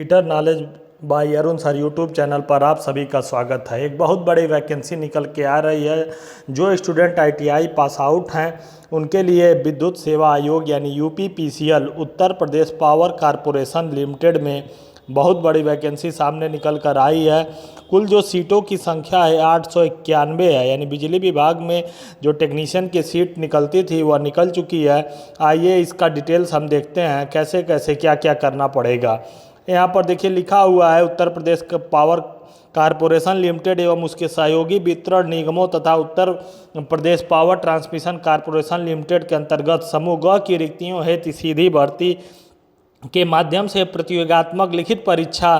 Computer knowledge by Arun sir YouTube channel पर आप सभी का स्वागत है। एक बहुत बड़ी वैकेंसी निकल के आ रही है। जो स्टूडेंट आईटीआई पास आउट हैं उनके लिए विद्युत सेवा आयोग यानी UPPCL Uttar Pradesh power corporation limited में बहुत बड़ी वैकेंसी सामने निकल कर आई है। कुल जो सीटों की संख्या है 891 है, यानी बिजली विभाग में जो टेक्नीशियन की सीट निकलती थी वह निकल चुकी है। आइए इसका डिटेल्स हम देखते हैं कैसे कैसे क्या क्या करना पड़ेगा। यहाँ पर देखिए लिखा हुआ है उत्तर प्रदेश का पावर कॉरपोरेशन लिमिटेड एवं उसके सहयोगी वितरण निगमों तथा Uttar Pradesh power transmission corporation limited के अंतर्गत समूह ग की रिक्तियों हेतु सीधी भर्ती के माध्यम से प्रतियोगात्मक लिखित परीक्षा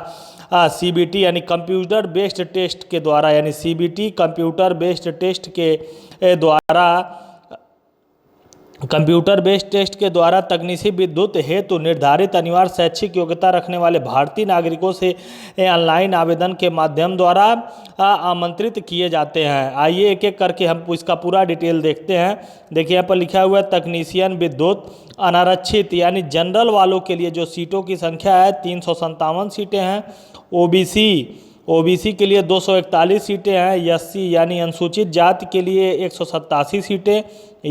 सीबीटी यानी कंप्यूटर बेस्ड टेस्ट के द्वारा यानी सीबीटी कंप्यूटर बेस्ड टेस्ट के द्वारा तकनीकी विद्युत हेतु निर्धारित अनिवार्य शैक्षिक योग्यता रखने वाले भारतीय नागरिकों से ऑनलाइन आवेदन के माध्यम द्वारा आमंत्रित किए जाते हैं। आइए एक एक करके हम इसका पूरा डिटेल देखते हैं। देखिए यहाँ पर लिखा हुआ है तकनीशियन विद्युत अनारक्षित यानी जनरल वालों के लिए जो सीटों की संख्या है 357 सीटें हैं। ओबीसी के लिए 241 सीटें हैं। एससी यानी अनुसूचित जाति के लिए 187 सीटें।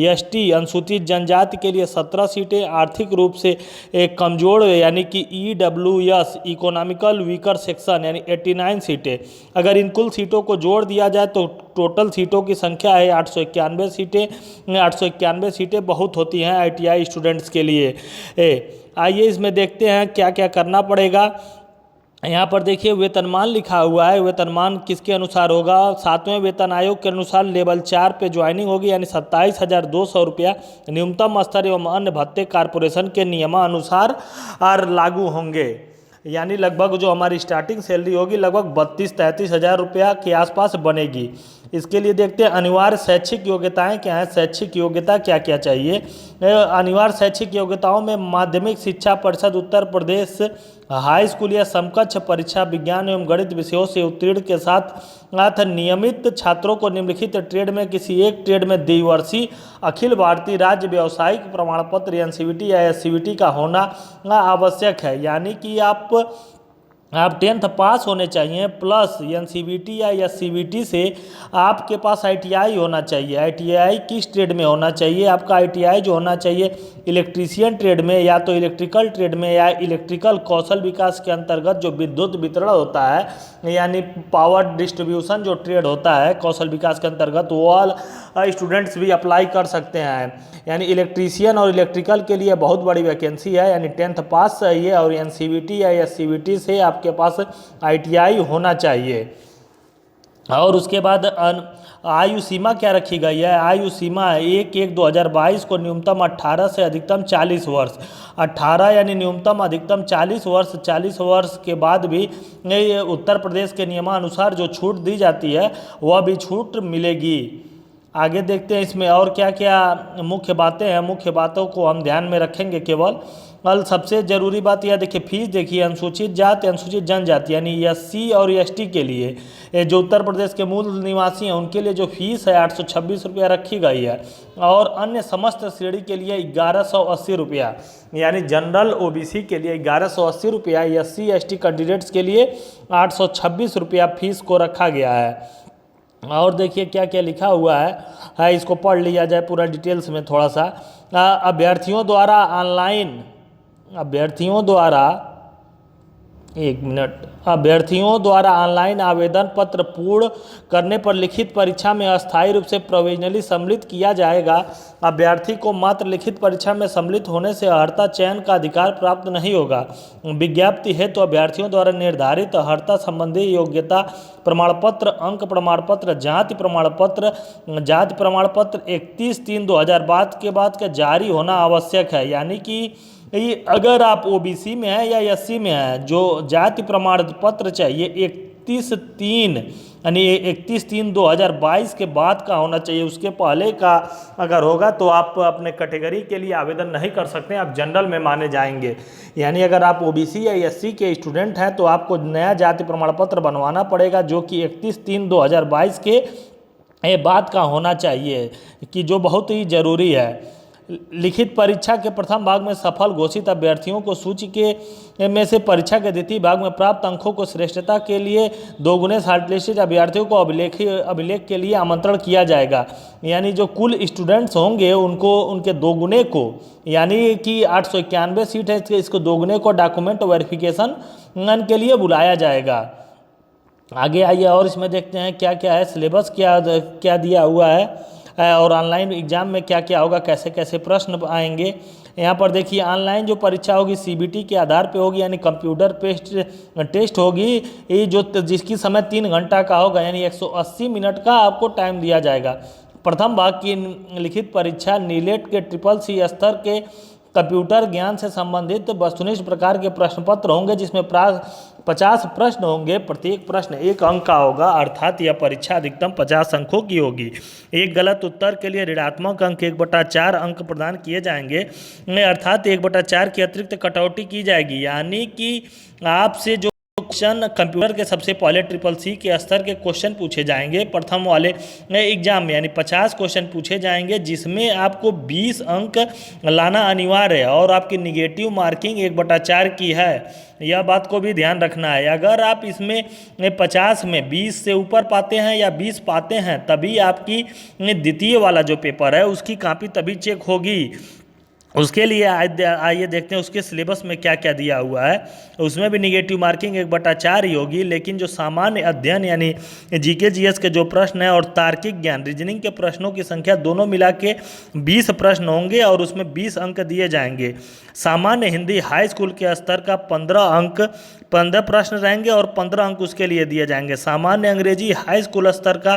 एसटी अनुसूचित जनजाति के लिए 17 सीटें। आर्थिक रूप से एक कमजोर यानी कि ईडब्ल्यूएस इकोनॉमिकल वीकर सेक्शन यानी 89 सीटें। अगर इन कुल सीटों को जोड़ दिया जाए तो टोटल सीटों की संख्या है 891 सीटें। 891 सीटें बहुत होती हैं आईटीआई स्टूडेंट्स के लिए। आइए इसमें देखते हैं क्या क्या करना पड़ेगा। यहाँ पर देखिए वेतनमान लिखा हुआ है। वेतनमान किसके अनुसार होगा? 7वें वेतन आयोग के अनुसार लेवल 4 पे ज्वाइनिंग होगी यानी 27,200 रुपया। न्यूनतम स्तर एवं अन्य भत्ते कॉरपोरेशन के नियमानुसार लागू होंगे, यानी लगभग जो हमारी स्टार्टिंग सैलरी होगी लगभग 32-33 हज़ार रुपया के आसपास बनेगी। इसके लिए देखते हैं अनिवार्य शैक्षिक योग्यताएं क्या हैं। शैक्षिक योग्यता क्या क्या चाहिए? अनिवार्य शैक्षिक योग्यताओं में माध्यमिक शिक्षा परिषद उत्तर प्रदेश हाई स्कूल या समकक्ष परीक्षा विज्ञान एवं गणित विषयों से उत्तीर्ण के साथ नियमित छात्रों को निम्नलिखित ट्रेड में किसी एक ट्रेड में द्विवर्षीय अखिल भारतीय राज्य व्यावसायिक प्रमाण पत्र एनसीवीटी या एससीवीटी का होना आवश्यक है। यानी कि आप 10th पास होने चाहिए प्लस एनसीवीटी या एससीवीटी से आपके पास आईटीआई होना चाहिए। आईटीआई किस ट्रेड में होना चाहिए? आपका आईटीआई जो होना चाहिए इलेक्ट्रीशियन ट्रेड में, या तो इलेक्ट्रिकल ट्रेड में, या इलेक्ट्रिकल कौशल विकास के अंतर्गत जो विद्युत वितरण होता है यानी पावर डिस्ट्रीब्यूशन जो ट्रेड होता है कौशल विकास के अंतर्गत, वो स्टूडेंट्स भी अप्लाई कर सकते हैं। यानी इलेक्ट्रीशियन और इलेक्ट्रिकल के लिए बहुत बड़ी वैकेंसी है। यानी 10th पास चाहिए और एनसीवीटी या एससीवीटी से आपके पास आईटीआई होना चाहिए। और उसके बाद आयु सीमा क्या रखी गई है? आयु सीमा 1/1/2022 को न्यूनतम 18 से अधिकतम 40 वर्ष। 18 यानी न्यूनतम अधिकतम 40 वर्ष। 40 वर्ष के बाद भी उत्तर प्रदेश के नियमानुसार जो छूट दी जाती है वह भी छूट मिलेगी। आगे देखते हैं इसमें और क्या क्या मुख्य बातें हैं। मुख्य बातों को हम ध्यान में रखेंगे केवल। सबसे ज़रूरी बात यह देखिए फीस देखिए अनुसूचित जाति अनुसूचित जनजाति यानी एससी और एसटी के लिए जो उत्तर प्रदेश के मूल निवासी हैं उनके लिए जो फीस है 826 रुपया रखी गई है। और अन्य समस्त श्रेणी के लिए 1180 रुपया, यानी जनरल ओबीसी के लिए 1180 रुपया, एससी एसटी कैंडिडेट्स के लिए 826 रुपया फीस को रखा गया है। और देखिए क्या क्या लिखा हुआ है इसको पढ़ लिया जाए पूरा डिटेल्स में थोड़ा सा। अभ्यर्थियों द्वारा ऑनलाइन आवेदन पत्र पूर्ण करने पर लिखित परीक्षा में अस्थायी रूप से प्रोविजनली सम्मिलित किया जाएगा। अभ्यर्थी को मात्र लिखित परीक्षा में सम्मिलित होने से अर्हता चयन का अधिकार प्राप्त नहीं होगा। विज्ञप्ति है तो अभ्यर्थियों द्वारा निर्धारित अर्हता संबंधी योग्यता प्रमाण पत्र, अंक प्रमाण पत्र, जाति प्रमाण पत्र 31/3/2022 के बाद का जारी होना आवश्यक है। यानी कि अगर आप ओबीसी में हैं या एससी में हैं, जो जाति प्रमाण पत्र चाहिए 31/3 यानी 31/3/2022 के बाद का होना चाहिए। उसके पहले का अगर होगा तो आप अपने कैटेगरी के लिए आवेदन नहीं कर सकते, आप जनरल में माने जाएंगे। यानी अगर आप ओबीसी या एससी के स्टूडेंट हैं तो आपको नया जाति प्रमाण पत्र बनवाना पड़ेगा जो कि 31/3/2022 के बाद का होना चाहिए, कि जो बहुत ही ज़रूरी है। लिखित परीक्षा के प्रथम भाग में सफल घोषित अभ्यर्थियों को सूची के में से परीक्षा के द्वितीय भाग में प्राप्त अंकों को श्रेष्ठता के लिए दोगुने शॉर्टलिस्टेड अभ्यर्थियों को अभिलेख के लिए आमंत्रण किया जाएगा। यानी जो कुल स्टूडेंट्स होंगे उनको उनके दोगुने को, यानी कि 891 सीट है, इसको दोगुने को डॉक्यूमेंट वेरिफिकेशन के लिए बुलाया जाएगा। आगे आइए और इसमें देखते हैं क्या क्या है, सिलेबस क्या दिया हुआ है और ऑनलाइन एग्जाम में क्या क्या होगा, कैसे कैसे प्रश्न आएंगे। यहाँ पर देखिए ऑनलाइन जो परीक्षा होगी CBT के आधार पे होगी, यानी कंप्यूटर टेस्ट होगी, ये जिसकी समय 3 घंटा का होगा, यानी 180 मिनट का आपको टाइम दिया जाएगा। प्रथम भाग की लिखित परीक्षा नीलेट के CCC स्तर के कंप्यूटर ज्ञान से संबंधित वस्तुनिष्ठ प्रकार के प्रश्न पत्र होंगे, जिसमें 50 प्रश्न होंगे, प्रत्येक प्रश्न 1 अंक का होगा, अर्थात यह परीक्षा अधिकतम 50 अंकों की होगी। एक गलत उत्तर के लिए ऋणात्मक अंक 1/4 अंक प्रदान किए जाएंगे, अर्थात 1/4 की अतिरिक्त कटौती की जाएगी। यानी कि आपसे जो क्वेश्चन कंप्यूटर के सबसे पहले CCC के स्तर के क्वेश्चन पूछे जाएंगे प्रथम वाले एग्जाम में, यानी 50 क्वेश्चन पूछे जाएंगे, जिसमें आपको 20 अंक लाना अनिवार्य है और आपकी निगेटिव मार्किंग 1/4 की है। यह बात को भी ध्यान रखना है। अगर आप इसमें 50 में 20 से ऊपर पाते हैं या 20 पाते हैं, तभी आपकी द्वितीय वाला जो पेपर है उसकी कॉपी तभी चेक होगी। उसके लिए आइए देखते हैं उसके सिलेबस में क्या क्या दिया हुआ है। उसमें भी निगेटिव मार्किंग 1/4 ही होगी, लेकिन जो सामान्य अध्ययन यानी GK GS के जो प्रश्न है और तार्किक ज्ञान रीजनिंग के प्रश्नों की संख्या दोनों मिला के 20 प्रश्न होंगे और उसमें 20 अंक दिए जाएंगे। सामान्य हिंदी हाई स्कूल के स्तर का 15 प्रश्न रहेंगे और 15 अंक उसके लिए दिए जाएंगे। सामान्य अंग्रेजी हाई स्कूल स्तर का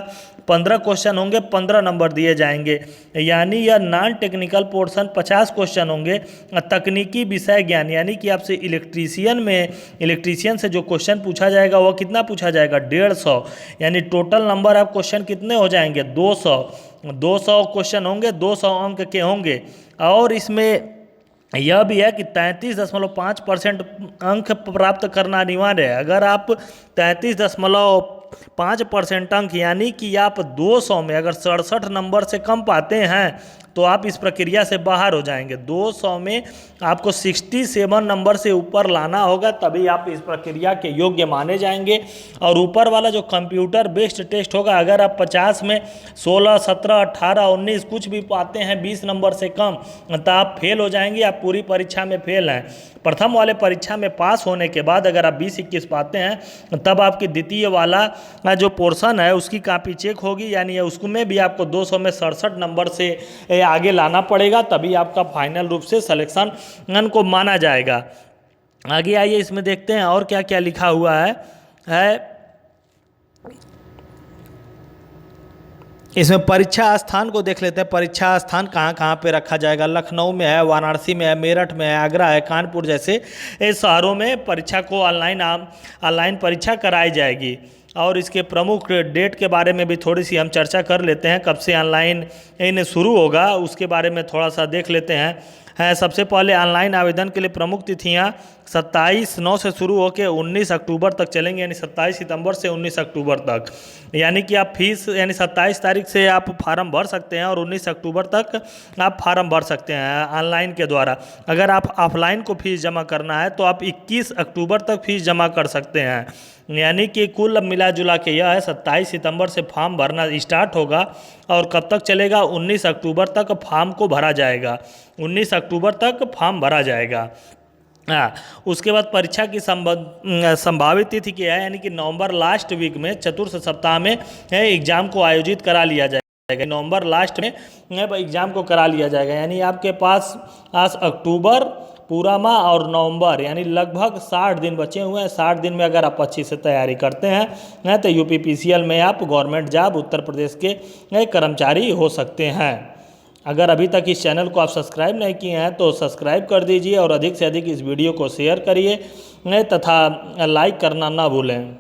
15 क्वेश्चन होंगे, 15 नंबर दिए जाएंगे। यानी यह नॉन टेक्निकल पोर्शन 50 क्वेश्चन होंगे। तकनीकी विषय ज्ञान यानी कि आपसे इलेक्ट्रीशियन से जो क्वेश्चन पूछा जाएगा वह कितना पूछा जाएगा, 150। यानी टोटल नंबर ऑफ क्वेश्चन कितने हो जाएंगे, 200 क्वेश्चन होंगे, 200 अंक के होंगे। और इसमें यह भी है कि 33.5% अंक प्राप्त करना अनिवार्य है। अगर आप 33.5% अंक यानी कि आप 200 में अगर 67 नंबर से कम पाते हैं तो आप इस प्रक्रिया से बाहर हो जाएंगे। 200 में आपको 67 नंबर से ऊपर लाना होगा, तभी आप इस प्रक्रिया के योग्य माने जाएंगे। और ऊपर वाला जो कंप्यूटर बेस्ड टेस्ट होगा, अगर आप 50 में 16, 17, 18, 19 कुछ भी पाते हैं 20 नंबर से कम, तो आप फेल हो जाएंगे, आप पूरी परीक्षा में फेल हैं। प्रथम वाले परीक्षा में पास होने के बाद अगर आप 20-21 पाते हैं तब आपकी द्वितीय वाला जो पोर्शन है उसकी कॉपी चेक होगी, यानी उसमें भी आपको 200 में 67 नंबर से आगे लाना पड़ेगा, तभी आपका फाइनल रूप से सिलेक्शन को माना जाएगा। आगे आइए इसमें देखते हैं और क्या क्या लिखा हुआ है। इसमें परीक्षा स्थान को देख लेते हैं। परीक्षा स्थान कहाँ कहाँ पे रखा जाएगा। लखनऊ में है, वाराणसी में है, मेरठ में है, आगरा है, कानपुर जैसे शहरों में परीक्षा को ऑनलाइन परीक्षा कराई जाएगी। और इसके प्रमुख डेट के बारे में भी थोड़ी सी हम चर्चा कर लेते हैं। कब से ऑनलाइन शुरू होगा उसके बारे में थोड़ा सा देख लेते हैं। सबसे पहले ऑनलाइन आवेदन के लिए प्रमुख तिथियां 27/9 से शुरू होकर 19 अक्टूबर तक चलेंगे, यानी 27 सितंबर से 19 अक्टूबर तक। यानी कि आप फीस यानी 27 तारीख से आप फार्म भर सकते हैं और 19 अक्टूबर तक आप फार्म भर सकते हैं ऑनलाइन के द्वारा। अगर आप ऑफलाइन को फीस जमा करना है तो आप 21 अक्टूबर तक फीस जमा कर सकते हैं। यानी कि कुल मिला जुला के यह है 27 सितंबर से फॉर्म भरना स्टार्ट होगा और कब तक चलेगा, 19 अक्टूबर तक फॉर्म को भरा जाएगा। 19 अक्टूबर तक फॉर्म भरा जाएगा। उसके बाद परीक्षा की संभावित तिथि क्या है, यानी कि नवंबर लास्ट वीक में चतुर्थ सप्ताह में एग्जाम को आयोजित करा लिया जाएगा। नवंबर लास्ट में एग्जाम को करा लिया जाएगा। यानी आपके पास आज अक्टूबर पूरा माह और नवंबर यानी लगभग 60 दिन बचे हुए हैं। 60 दिन में अगर आप अच्छी से तैयारी करते हैं तो UPPCL में आप गवर्नमेंट जॉब उत्तर प्रदेश के कर्मचारी हो सकते हैं। अगर अभी तक इस चैनल को आप सब्सक्राइब नहीं किए हैं तो सब्सक्राइब कर दीजिए और अधिक से अधिक इस वीडियो को शेयर करिए तथा लाइक करना ना भूलें।